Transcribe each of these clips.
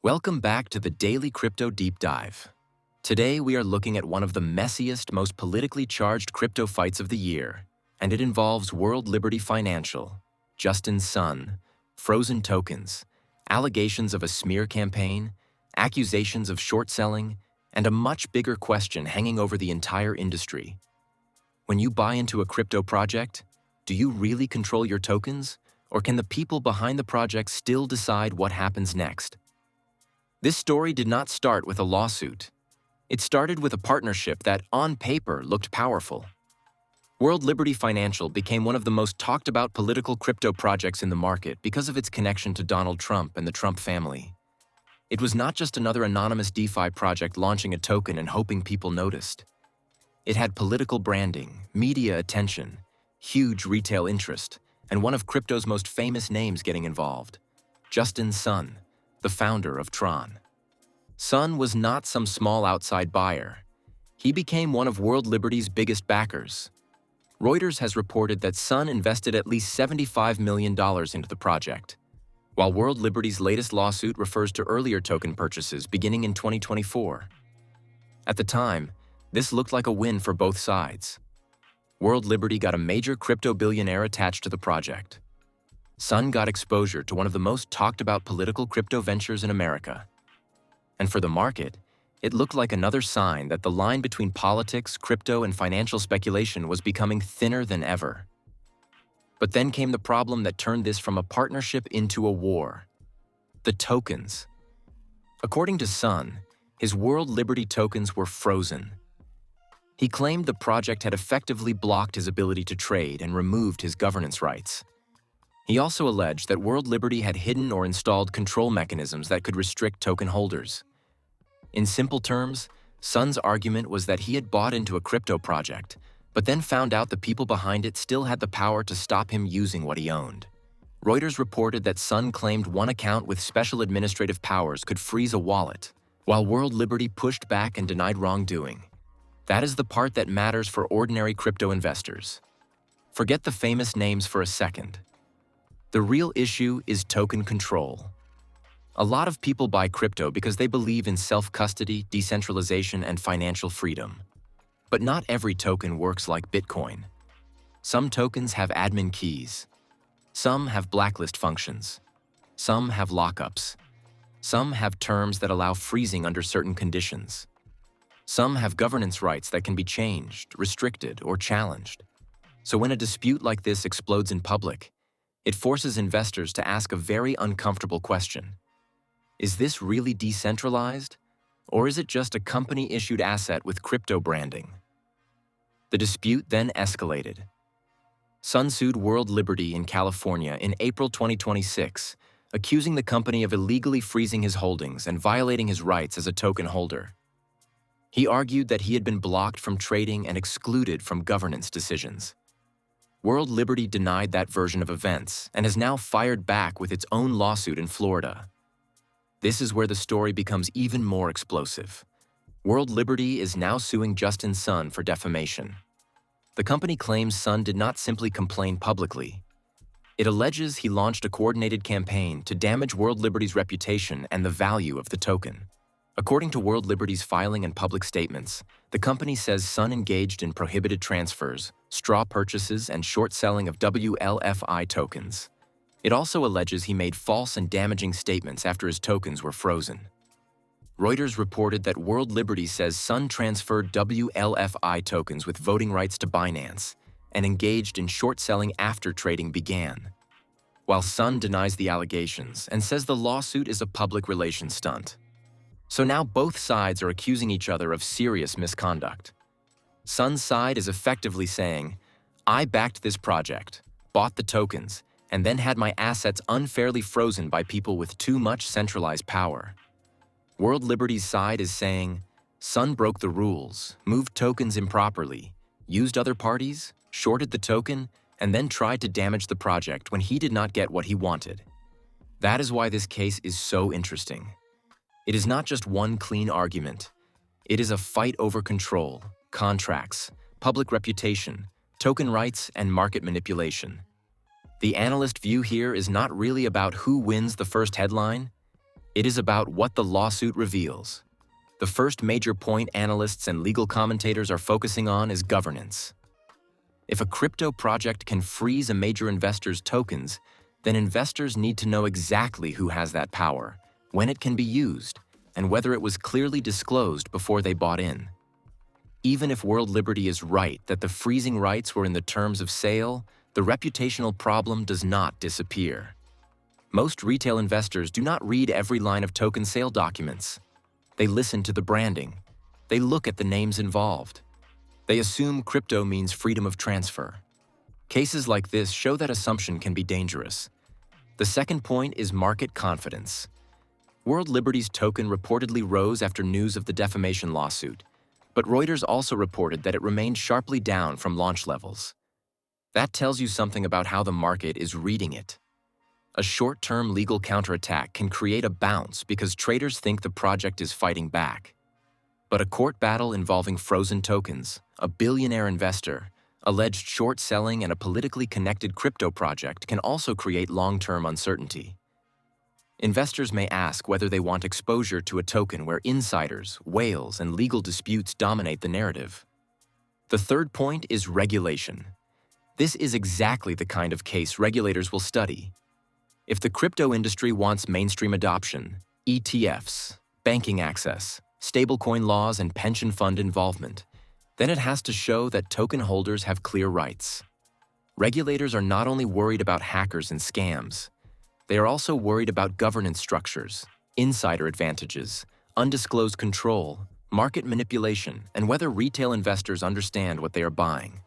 Welcome back to the Daily Crypto Deep Dive. Today we are looking at one of the messiest, most politically charged crypto fights of the year, and it involves World Liberty Financial, Justin Sun, frozen tokens, allegations of a smear campaign, accusations of short selling, and a much bigger question hanging over the entire industry. When you buy into a crypto project, do you really control your tokens, or can the people behind the project still decide what happens next? This story did not start with a lawsuit. It started with a partnership that, on paper, looked powerful. World Liberty Financial became one of the most talked about political crypto projects in the market because of its connection to Donald Trump and the Trump family. It was not just another anonymous DeFi project launching a token and hoping people noticed. It had political branding, media attention, huge retail interest, and one of crypto's most famous names getting involved, Justin Sun, the founder of Tron. Sun was not some small outside buyer. He became one of World Liberty's biggest backers. Reuters has reported that Sun invested at least $75 million into the project, while World Liberty's latest lawsuit refers to earlier token purchases beginning in 2024. At the time, this looked like a win for both sides. World Liberty got a major crypto billionaire attached to the project. Sun got exposure to one of the most talked about political crypto ventures in America. And for the market, it looked like another sign that the line between politics, crypto, and financial speculation was becoming thinner than ever. But then came the problem that turned this from a partnership into a war: the tokens. According to Sun, his World Liberty tokens were frozen. He claimed the project had effectively blocked his ability to trade and removed his governance rights. He also alleged that World Liberty had hidden or installed control mechanisms that could restrict token holders. In simple terms, Sun's argument was that he had bought into a crypto project, but then found out the people behind it still had the power to stop him using what he owned. Reuters reported that Sun claimed one account with special administrative powers could freeze a wallet, while World Liberty pushed back and denied wrongdoing. That is the part that matters for ordinary crypto investors. Forget the famous names for a second. The real issue is token control. A lot of people buy crypto because they believe in self-custody, decentralization, and financial freedom. But not every token works like Bitcoin. Some tokens have admin keys. Some have blacklist functions. Some have lockups. Some have terms that allow freezing under certain conditions. Some have governance rights that can be changed, restricted, or challenged. So when a dispute like this explodes in public, it forces investors to ask a very uncomfortable question. Is this really decentralized, or is it just a company-issued asset with crypto branding? The dispute then escalated. Sun sued World Liberty in California in April 2026, accusing the company of illegally freezing his holdings and violating his rights as a token holder. He argued that he had been blocked from trading and excluded from governance decisions. World Liberty denied that version of events and has now fired back with its own lawsuit in Florida. This is where the story becomes even more explosive. World Liberty is now suing Justin Sun for defamation. The company claims Sun did not simply complain publicly. It alleges he launched a coordinated campaign to damage World Liberty's reputation and the value of the token. According to World Liberty's filing and public statements, the company says Sun engaged in prohibited transfers, straw purchases, and short selling of WLFI tokens. It also alleges he made false and damaging statements after his tokens were frozen. Reuters reported that World Liberty says Sun transferred WLFI tokens with voting rights to Binance and engaged in short selling after trading began. While Sun denies the allegations and says the lawsuit is a public relations stunt. So now both sides are accusing each other of serious misconduct. Sun's side is effectively saying, I backed this project, bought the tokens, and then had my assets unfairly frozen by people with too much centralized power. World Liberty's side is saying, Sun broke the rules, moved tokens improperly, used other parties, shorted the token, and then tried to damage the project when he did not get what he wanted. That is why this case is so interesting. It is not just one clean argument. It is a fight over control, contracts, public reputation, token rights, and market manipulation. The analyst view here is not really about who wins the first headline. It is about what the lawsuit reveals. The first major point analysts and legal commentators are focusing on is governance. If a crypto project can freeze a major investor's tokens, then investors need to know exactly who has that power, when it can be used, and whether it was clearly disclosed before they bought in. Even if World Liberty is right that the freezing rights were in the terms of sale, the reputational problem does not disappear. Most retail investors do not read every line of token sale documents. They listen to the branding. They look at the names involved. They assume crypto means freedom of transfer. Cases like this show that assumption can be dangerous. The second point is market confidence. World Liberty's token reportedly rose after news of the defamation lawsuit, but Reuters also reported that it remained sharply down from launch levels. That tells you something about how the market is reading it. A short-term legal counterattack can create a bounce because traders think the project is fighting back. But a court battle involving frozen tokens, a billionaire investor, alleged short selling, and a politically connected crypto project can also create long-term uncertainty. Investors may ask whether they want exposure to a token where insiders, whales, and legal disputes dominate the narrative. The third point is regulation. This is exactly the kind of case regulators will study. If the crypto industry wants mainstream adoption, ETFs, banking access, stablecoin laws, and pension fund involvement, then it has to show that token holders have clear rights. Regulators are not only worried about hackers and scams, they are also worried about governance structures, insider advantages, undisclosed control, market manipulation, and whether retail investors understand what they are buying.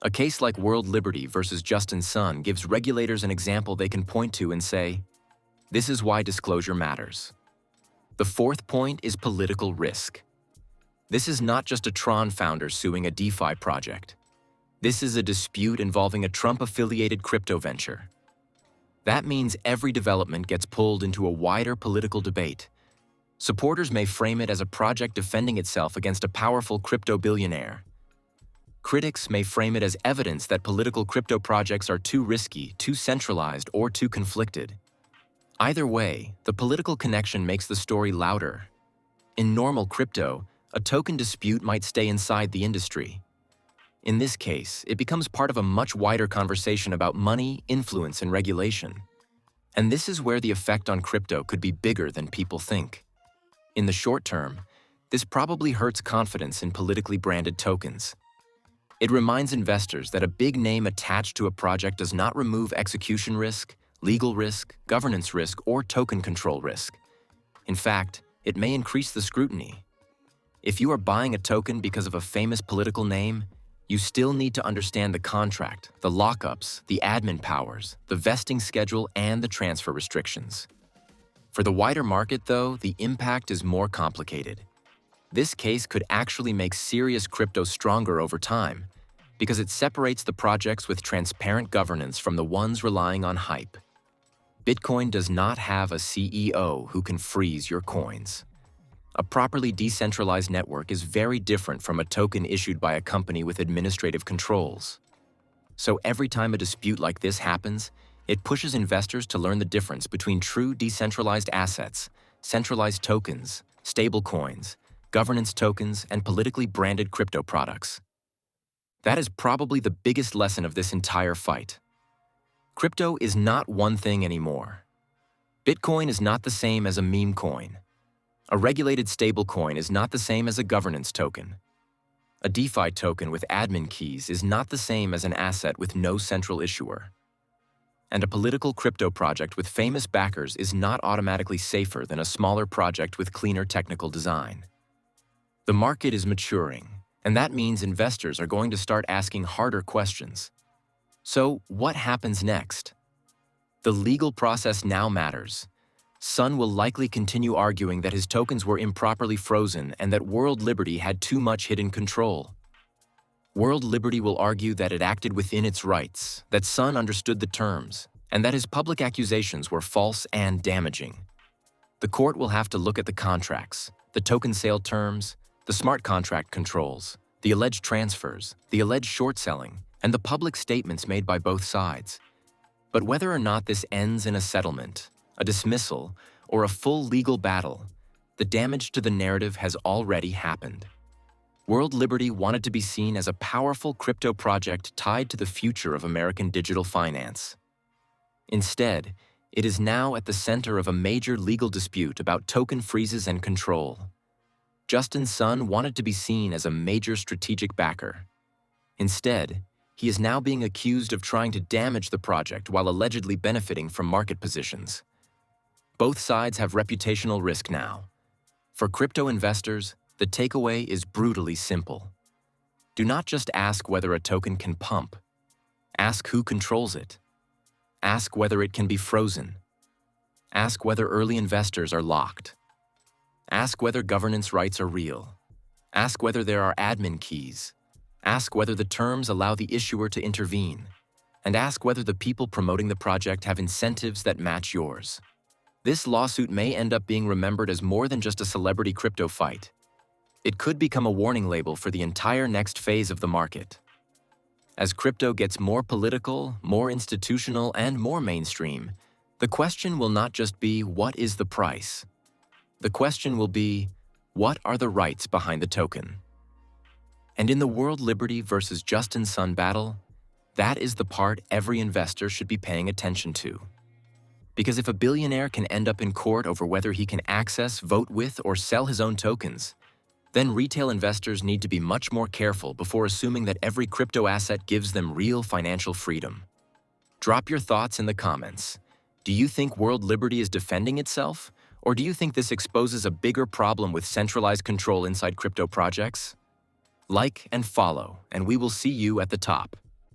A case like World Liberty versus Justin Sun gives regulators an example they can point to and say, this is why disclosure matters. The fourth point is political risk. This is not just a Tron founder suing a DeFi project. This is a dispute involving a Trump-affiliated crypto venture. That means every development gets pulled into a wider political debate. Supporters may frame it as a project defending itself against a powerful crypto billionaire. Critics may frame it as evidence that political crypto projects are too risky, too centralized, or too conflicted. Either way, the political connection makes the story louder. In normal crypto, a token dispute might stay inside the industry. In this case, it becomes part of a much wider conversation about money, influence, and regulation. And this is where the effect on crypto could be bigger than people think. In the short term, this probably hurts confidence in politically branded tokens. It reminds investors that a big name attached to a project does not remove execution risk, legal risk, governance risk, or token control risk. In fact, it may increase the scrutiny. If you are buying a token because of a famous political name, you still need to understand the contract, the lockups, the admin powers, the vesting schedule, and the transfer restrictions. For the wider market, though, the impact is more complicated. This case could actually make serious crypto stronger over time, because it separates the projects with transparent governance from the ones relying on hype. Bitcoin does not have a CEO who can freeze your coins. A properly decentralized network is very different from a token issued by a company with administrative controls. So every time a dispute like this happens, it pushes investors to learn the difference between true decentralized assets, centralized tokens, stablecoins, governance tokens, and politically branded crypto products. That is probably the biggest lesson of this entire fight. Crypto is not one thing anymore. Bitcoin is not the same as a meme coin. A regulated stablecoin is not the same as a governance token. A DeFi token with admin keys is not the same as an asset with no central issuer. And a political crypto project with famous backers is not automatically safer than a smaller project with cleaner technical design. The market is maturing, and that means investors are going to start asking harder questions. So, what happens next? The legal process now matters. Sun will likely continue arguing that his tokens were improperly frozen and that World Liberty had too much hidden control. World Liberty will argue that it acted within its rights, that Sun understood the terms, and that his public accusations were false and damaging. The court will have to look at the contracts, the token sale terms, the smart contract controls, the alleged transfers, the alleged short selling, and the public statements made by both sides. But whether or not this ends in a settlement, a dismissal, or a full legal battle, the damage to the narrative has already happened. World Liberty wanted to be seen as a powerful crypto project tied to the future of American digital finance. Instead, it is now at the center of a major legal dispute about token freezes and control. Justin Sun wanted to be seen as a major strategic backer. Instead, he is now being accused of trying to damage the project while allegedly benefiting from market positions. Both sides have reputational risk now. For crypto investors, the takeaway is brutally simple. Do not just ask whether a token can pump. Ask who controls it. Ask whether it can be frozen. Ask whether early investors are locked. Ask whether governance rights are real. Ask whether there are admin keys. Ask whether the terms allow the issuer to intervene. And ask whether the people promoting the project have incentives that match yours. This lawsuit may end up being remembered as more than just a celebrity crypto fight. It could become a warning label for the entire next phase of the market. As crypto gets more political, more institutional, and more mainstream, the question will not just be, what is the price? The question will be, what are the rights behind the token? And in the World Liberty versus Justin Sun battle, that is the part every investor should be paying attention to. Because if a billionaire can end up in court over whether he can access, vote with, or sell his own tokens, then retail investors need to be much more careful before assuming that every crypto asset gives them real financial freedom. Drop your thoughts in the comments. Do you think World Liberty is defending itself? Or do you think this exposes a bigger problem with centralized control inside crypto projects? Like and follow, and we will see you at the top.